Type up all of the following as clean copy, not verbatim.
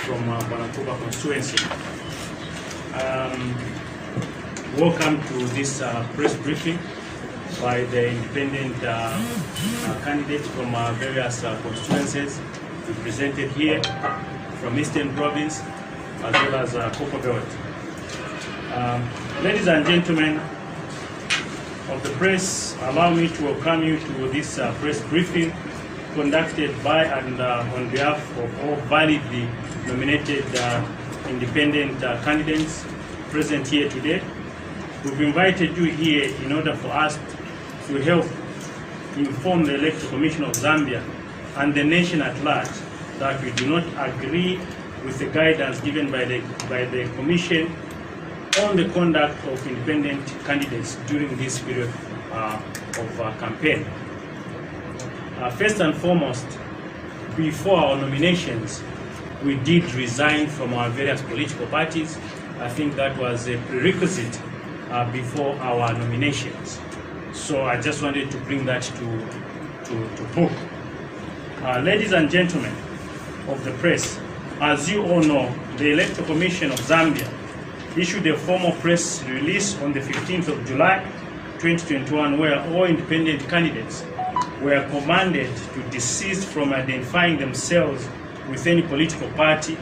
from Banakuba constituency. Welcome to this press briefing by the independent candidates from various constituencies represented here from Eastern Province as well as Copper Belt. Ladies and gentlemen of the press, allow me to welcome you to this press briefing conducted by and on behalf of all validly nominated independent candidates present here today. We've invited you here in order for us to help inform the Electoral Commission of Zambia and the nation at large that we do not agree with the guidance given by the Commission on the conduct of independent candidates during this period of campaign. First and foremost, before our nominations, we did resign from our various political parties. I think that was a prerequisite before our nominations. So I just wanted to bring that to book. Ladies and gentlemen of the press, as you all know, the Electoral Commission of Zambia issued a formal press release on the 15th of July 2021 where all independent candidates were commanded to desist from identifying themselves with any political party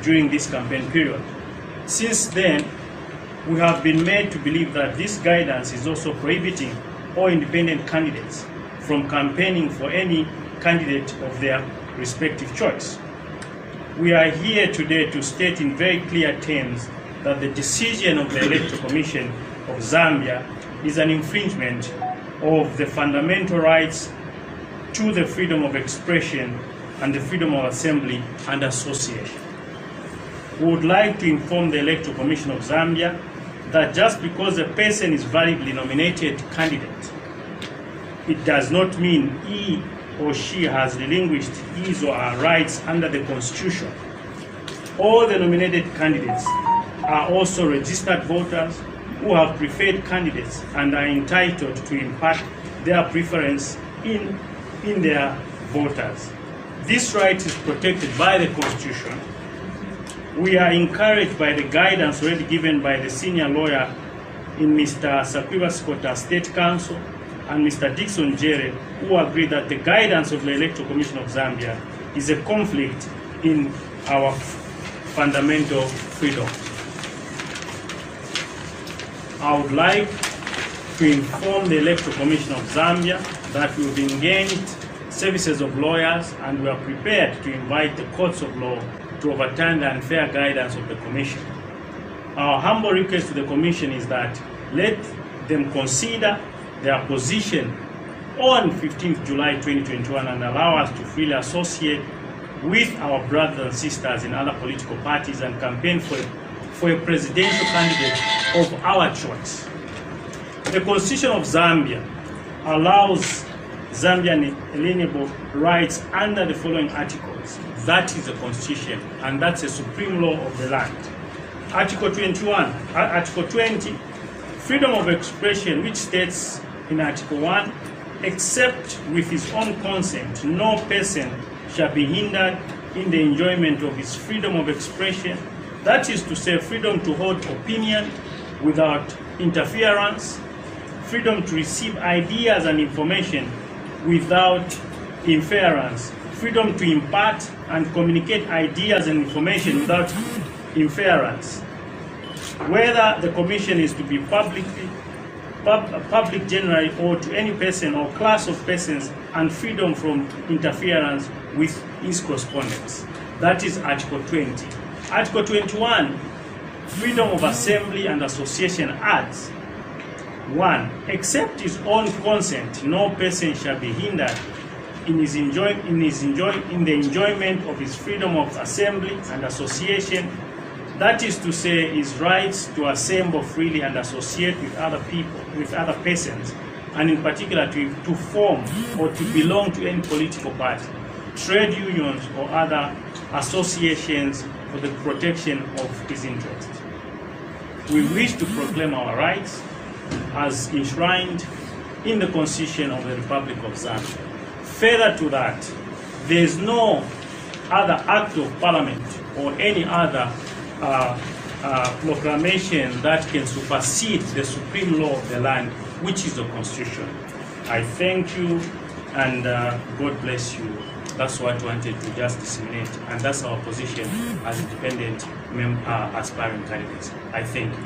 during this campaign period. Since then, we have been made to believe that this guidance is also prohibiting all independent candidates from campaigning for any candidate of their respective choice. We are here today to state in very clear terms that the decision of the Electoral Commission of Zambia is an infringement of the fundamental rights to the freedom of expression and the freedom of assembly and association. We would like to inform the Electoral Commission of Zambia that just because a person is validly nominated candidate, it does not mean he or she has relinquished his or her rights under the Constitution. All the nominated candidates are also registered voters who have preferred candidates and are entitled to impart their preference in their voters. This right is protected by the Constitution. We are encouraged by the guidance already given by the senior lawyer in Mr. Sakwiba Sikota State Council and Mr. Dixon Jere, who agree that the guidance of the Electoral Commission of Zambia is a conflict in our fundamental freedom. I would like to inform the Electoral Commission of Zambia that we've engaged services of lawyers and we are prepared to invite the courts of law to overturn the unfair guidance of the Commission. Our humble request to the Commission is that let them consider their position on 15th July 2021 and allow us to freely associate with our brothers and sisters in other political parties and campaign for a presidential candidate of our choice. The Constitution of Zambia allows Zambian alienable rights under the following articles. That is the Constitution, and that's a supreme law of the land. Article 21, Article 20, freedom of expression, which states in Article 1, except with his own consent, no person shall be hindered in the enjoyment of his freedom of expression. That is to say, freedom to hold opinion without interference, freedom to receive ideas and information without interference, freedom to impart and communicate ideas and information without interference. Whether the Commission is to be public generally or to any person or class of persons, and freedom from interference with his correspondence. That is Article 20. Article 21, freedom of assembly and association adds, 1. Except his own consent, no person shall be hindered in the enjoyment of his freedom of assembly and association. That is to say, his rights to assemble freely and associate with other people, with other persons, and in particular to form or to belong to any political party, trade unions or other associations for the protection of his interests. We wish to proclaim our rights as enshrined in the Constitution of the Republic of Zambia. Further to that, there is no other act of parliament or any other proclamation that can supersede the supreme law of the land, which is the Constitution. I thank you, and God bless you. That's what I wanted to just disseminate, and that's our position as independent aspiring candidates. I thank you.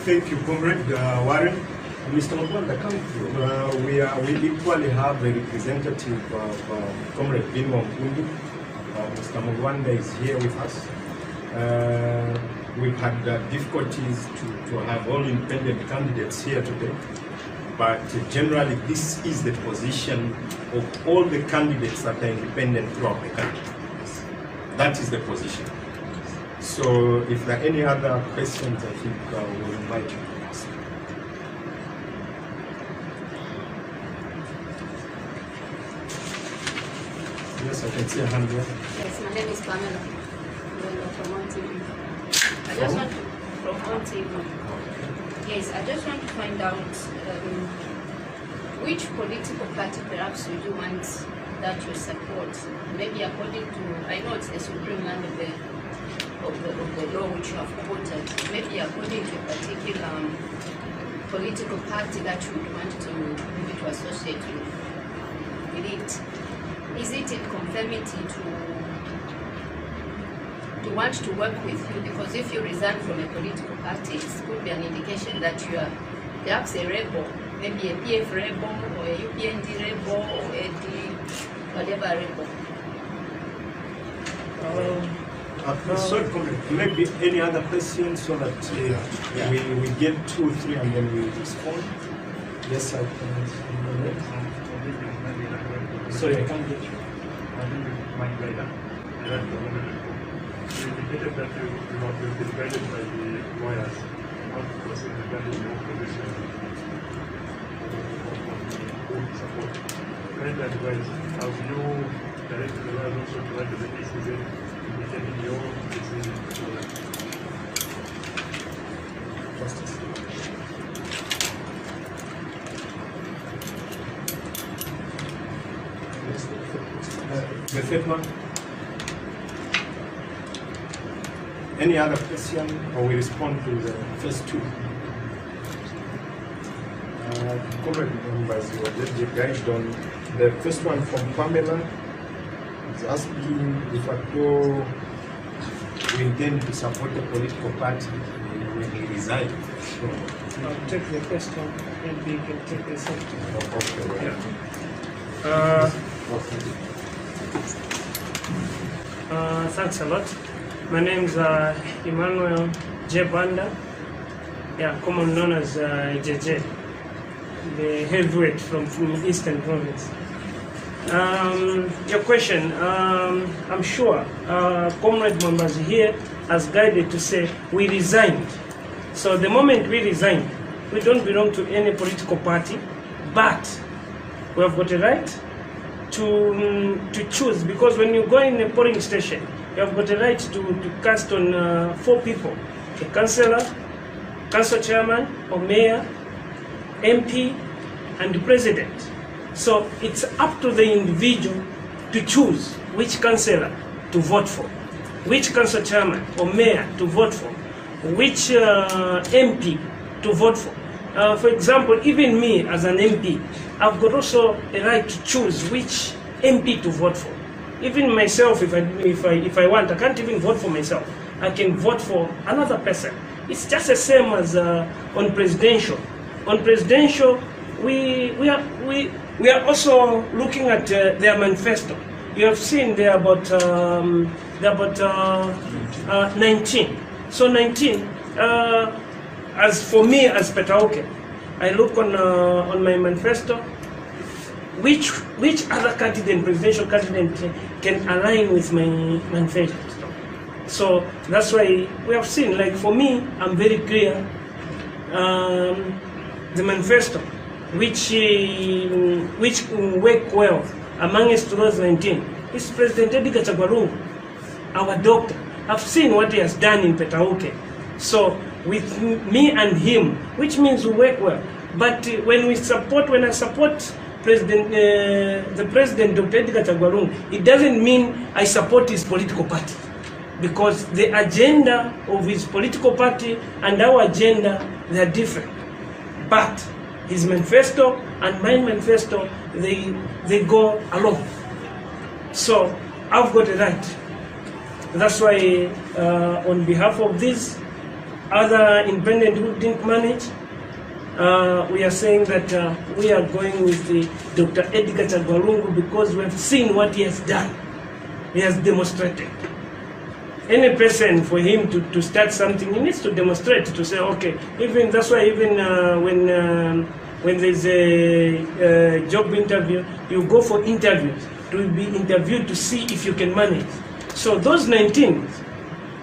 Thank you, Comrade Warren. Mr. Mkwanda, come through. We equally have a representative of Comrade Binwa Mkundi. Mr. Mkwanda is here with us. We've had difficulties to have all independent candidates here today, but generally this is the position of all the candidates that are independent throughout the country. That is the position. So if there are any other questions, I think we'll invite you to ask. Yes, I can see a hand here. Yes, my name is Pamela. I just want to promote him. Yes, I just want to find out which political party perhaps would you want that you support? Maybe according to, I know it's the supreme land of the law which you have quoted. Maybe according to a particular political party that you would want to associate with it. Is it in conformity to want to work with you? Because if you resign from a political party, it could be an indication that you are perhaps a rebel, maybe a PF rebel or a UPND rebel or a whatever rebel. Sorry, maybe any other questions so that we get 2 or 3 and then we respond. Yes, I can. Sorry, I can't get you. I think my guide. You indicated that you have been guided by the lawyers not to proceed regarding your position of support. Kind advice, have you directed the lawyers also to write the cases indicating your decision to justice? The third one. Any other question, or we respond to the first 2? Comrade members, you were just guided on the first one from Pamela. Is asking if at all we intend to support a political party when we resign. So, I'll take the first one, and we can take the second. Okay, Yeah. Thanks a lot. My name is Emmanuel J. Banda, common known as JJ, the heavyweight from Eastern Province. Your question, I'm sure Comrade Mambazi here has guided to say we resigned. So the moment we resigned, we don't belong to any political party, but we have got a right to choose, because when you go in a polling station, you have got a right to cast on 4 people: a councillor, council chairman or mayor, MP, and the president. So it's up to the individual to choose which councillor to vote for, which council chairman or mayor to vote for, which MP to vote for. For example, even me as an MP, I've got also a right to choose which MP to vote for. Even myself, if I want, I can't even vote for myself. I can vote for another person. It's just the same as on presidential. On presidential, we are also looking at their manifesto. You have seen they're about 19. So 19. As for me, as Petauke, I look on my manifesto, which other candidate, presidential candidate, can align with my manifesto. So that's why we have seen, like for me, I'm very clear, the manifesto, which work well amongst 2019, is President Edgar Chagwarungu, our doctor. I've seen what he has done in Petauke. So with me and him, which means we work well. But when I support the president, Dr. Edgar Chagwa, it doesn't mean I support his political party, because the agenda of his political party and our agenda, they are different. But his manifesto and my manifesto, they go along. So I've got a right. That's why on behalf of these other independent who didn't manage, we are saying that we are going with the Dr. Edgar Chagwa because we have seen what he has done. He has demonstrated. Any person, for him to start something, he needs to demonstrate, to say, okay, even that's why even when there's a job interview, you go for interviews, to be interviewed to see if you can manage. So those 19,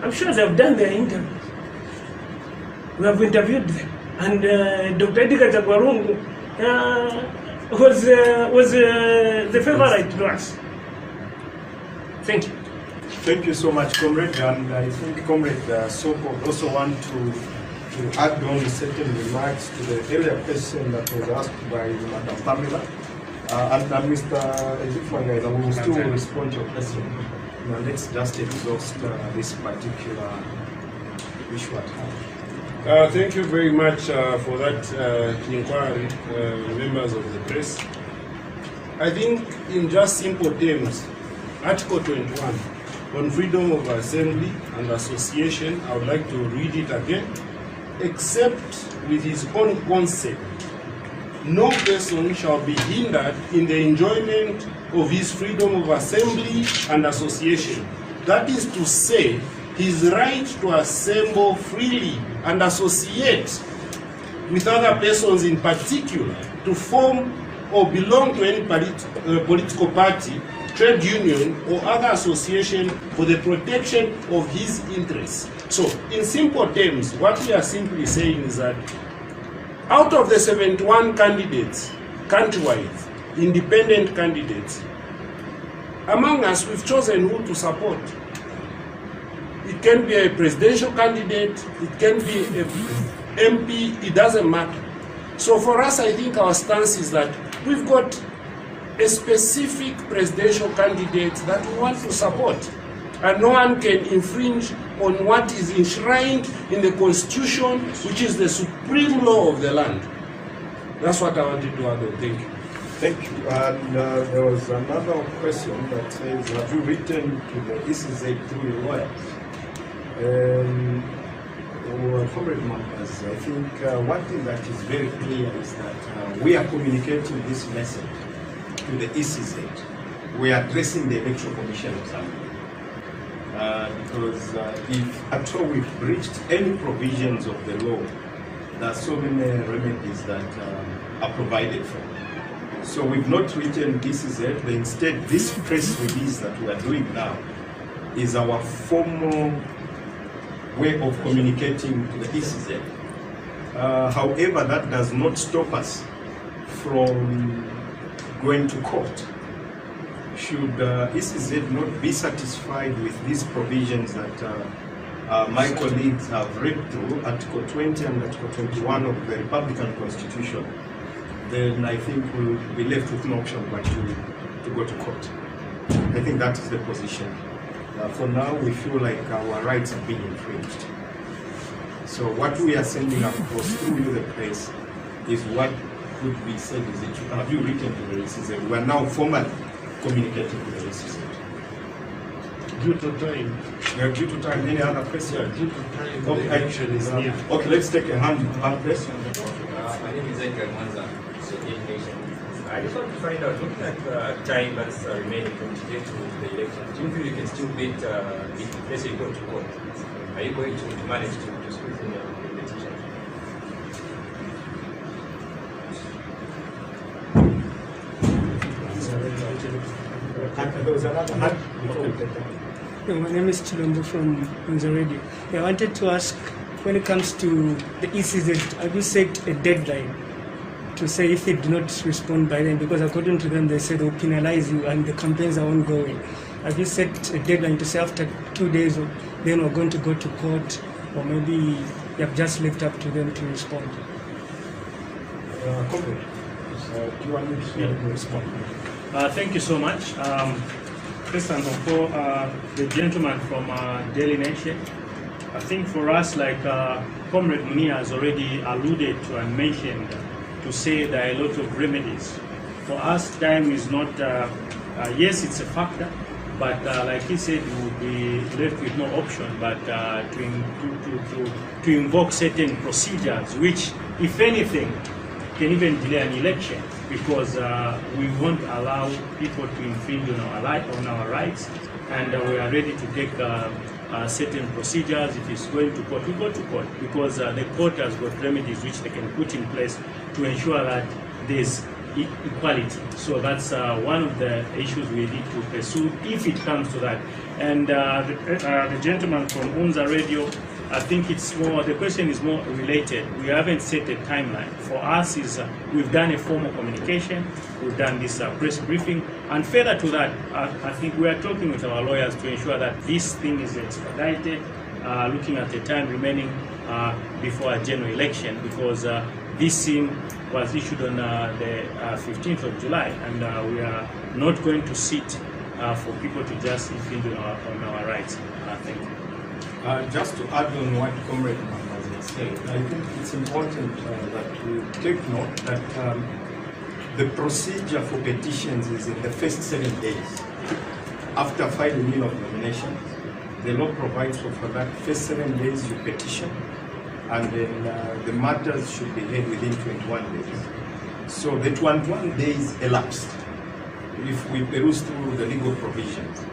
I'm sure they have done their interviews. We have interviewed them. And Dr. Edgar Chagwa was the favorite to us. Thank you. Thank you so much, Comrade. And I think Comrade Soko also want to add on certain remarks to the earlier question that was asked by Madam Pamela. And Mr. Ezifwanga, we will still respond to your question. Now let's just exhaust this particular issue at hand. Thank you very much for that inquiry, members of the press. I think in just simple terms, Article 21 on freedom of assembly and association, I would like to read it again. Except with his own consent, no person shall be hindered in the enjoyment of his freedom of assembly and association. That is to say, his right to assemble freely and associate with other persons in particular, to form or belong to any political party, trade union, or other association for the protection of his interests. So, in simple terms, what we are simply saying is that out of the 71 candidates, countrywide, independent candidates, among us, we've chosen who to support. It can be a presidential candidate, it can be a MP, it doesn't matter. So for us, I think our stance is that we've got a specific presidential candidate that we want to support. And no one can infringe on what is enshrined in the Constitution, which is the supreme law of the land. That's what I wanted to add. Thank you. Thank you. And there was another question that says, have you written to the ECZ through your lawyers? Comrade members, I think one thing that is very clear is that we are communicating this message to the ECZ. We are addressing the Electoral Commission of Zambia. Because if at all we've breached any provisions of the law, there are so many remedies that are provided for. So we've not written ECZ, but instead this press release that we are doing now is our formal way of communicating to the ECZ. However, that does not stop us from going to court. Should ECZ not be satisfied with these provisions that my colleagues have read through, Article 20 and Article 21 of the Republican Constitution, then I think we'll be left with no option but to go to court. I think that is the position. For now, we feel like our rights are being infringed. So what we are sending across through you, the press, is what could be said is that have you written to the ECZ? We are now formally communicating with the ECZ. Due to time. Due to time, any other question? Yeah, due to time, okay, the action is near. Okay, let's take a hand question. My name is Edgar Mwanza, Association. I just want to find out, looking at the time that's remaining from today to the election, do you feel you can still beat if let's say you go to court? Are you going to manage to squeeze in your petition? There was another hand before we take that. My name is Chilombo from Radio. I wanted to ask, when it comes to the ECZ, have you set a deadline to say if they do not respond by then? Because according to them, they said they'll penalize you and the campaigns are ongoing. Have you set a deadline to say after 2 days, then we're going to go to court, or maybe you have just left up to them to respond? Do you want me to respond? Thank you so much. First and for the gentleman from Daily Nation, I think for us, like Comrade Munia has already alluded to and mentioned, to say there are a lot of remedies. For us, time is not, yes, it's a factor, but like he said, we will be left with no option but to invoke certain procedures, which, if anything, can even delay an election, because we won't allow people to infringe on our rights, and we are ready to take certain procedures. If it's going to court, we go to court, because the court has got remedies which they can put in place to ensure that there's equality. So that's one of the issues we need to pursue if it comes to that. And the gentleman from Unza Radio, I think it's more, the question is more related. We haven't set a timeline. For us, is we've done a formal communication, we've done this press briefing, and further to that, I think we are talking with our lawyers to ensure that this thing is expedited, looking at the time remaining before a general election, because this thing was issued on the 15th of July, and we are not going to sit for people to just infringe on our rights. Thank you. Just to add on what Comrade Mambazi has said, I think it's important that we take note that the procedure for petitions is in the first 7 days. After filing in of nomination, the law provides for that first 7 days you petition, and then the matters should be heard within 21 days. So the 21 days elapsed. If we peruse through the legal provisions,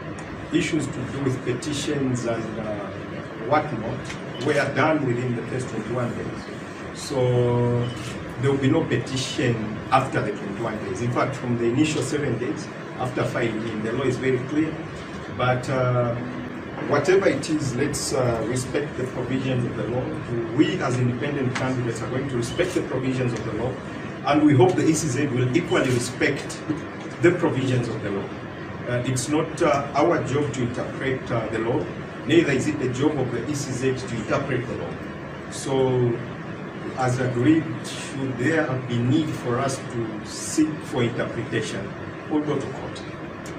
issues to do with petitions and whatnot were done within the first 21 days. So there will be no petition after the 21 days. In fact, from the initial 7 days after filing, the law is very clear. But whatever it is, let's respect the provisions of the law. We as independent candidates are going to respect the provisions of the law, and we hope the ECZ will equally respect the provisions of the law. It's not our job to interpret the law, neither is it the job of the ECZ to interpret the law. So, as agreed, should there be need for us to seek for interpretation, we'll go to court.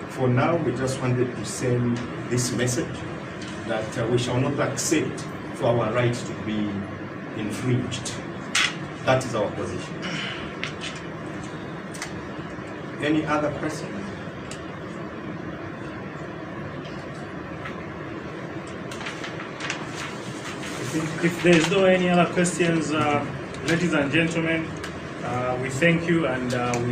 For now, we just wanted to send this message that we shall not accept for our rights to be infringed. That is our position. Any other questions? If there's no any other questions, ladies and gentlemen, we thank you, and we